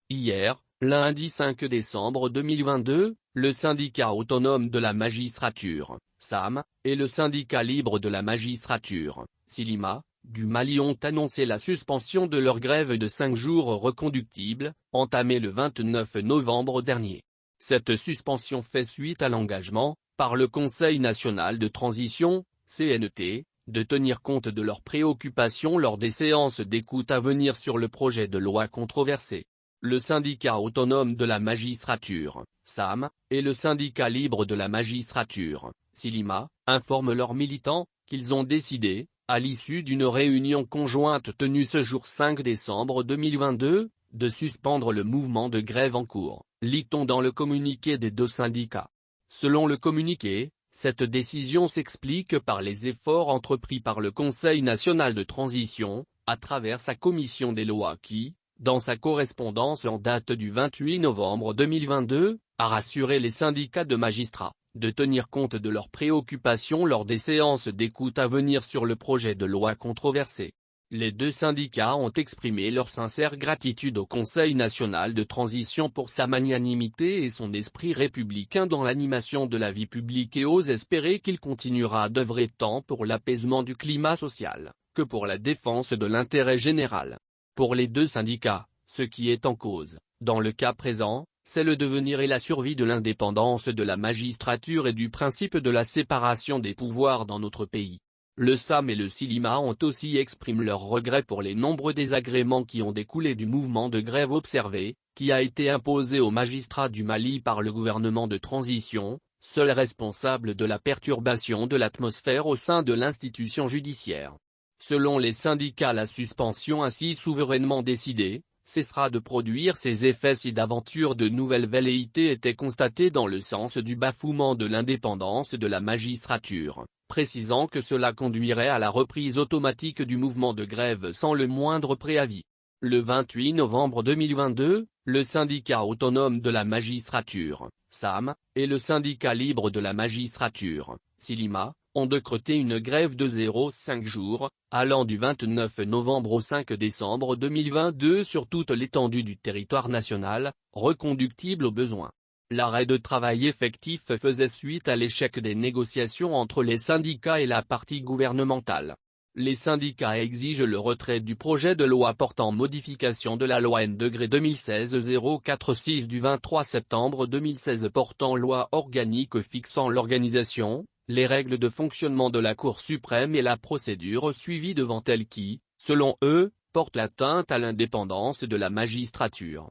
Hier, lundi 5 décembre 2022, le syndicat autonome de la magistrature, SAM, et le syndicat libre de la magistrature, SILIMA, du Mali ont annoncé la suspension de leur grève de 5 jours reconductible, entamée le 29 novembre dernier. Cette suspension fait suite à l'engagement, par le Conseil national de transition, CNT, de tenir compte de leurs préoccupations lors des séances d'écoute à venir sur le projet de loi controversé. Le syndicat autonome de la magistrature, SAM, et le syndicat libre de la magistrature, SILIMA, informent leurs militants, qu'ils ont décidé, à l'issue d'une réunion conjointe tenue ce jour 5 décembre 2022, de suspendre le mouvement de grève en cours, lit-on dans le communiqué des deux syndicats. Selon le communiqué, cette décision s'explique par les efforts entrepris par le Conseil national de transition, à travers sa commission des lois qui, dans sa correspondance en date du 28 novembre 2022, a rassuré les syndicats de magistrats, de tenir compte de leurs préoccupations lors des séances d'écoute à venir sur le projet de loi controversé. Les deux syndicats ont exprimé leur sincère gratitude au Conseil national de transition pour sa magnanimité et son esprit républicain dans l'animation de la vie publique et ose espérer qu'il continuera d'œuvrer tant pour l'apaisement du climat social, que pour la défense de l'intérêt général. Pour les deux syndicats, ce qui est en cause, dans le cas présent, c'est le devenir et la survie de l'indépendance de la magistrature et du principe de la séparation des pouvoirs dans notre pays. Le SAM et le SILIMA ont aussi exprimé leurs regrets pour les nombreux désagréments qui ont découlé du mouvement de grève observé, qui a été imposé aux magistrats du Mali par le gouvernement de transition, seul responsable de la perturbation de l'atmosphère au sein de l'institution judiciaire. Selon les syndicats, la suspension ainsi souverainement décidée, cessera de produire ses effets si d'aventure de nouvelles velléités étaient constatées dans le sens du bafouement de l'indépendance de la magistrature, précisant que cela conduirait à la reprise automatique du mouvement de grève sans le moindre préavis. Le 28 novembre 2022, le syndicat autonome de la magistrature, SAM, et le syndicat libre de la magistrature, SILIMA, ont décrété une grève de 0,5 jours, allant du 29 novembre au 5 décembre 2022 sur toute l'étendue du territoire national, reconductible au besoin. L'arrêt de travail effectif faisait suite à l'échec des négociations entre les syndicats et la partie gouvernementale. Les syndicats exigent le retrait du projet de loi portant modification de la loi N-2016-046 du 23 septembre 2016 portant loi organique fixant l'organisation, les règles de fonctionnement de la Cour suprême et la procédure suivie devant elle qui, selon eux, porte l'atteinte à l'indépendance de la magistrature.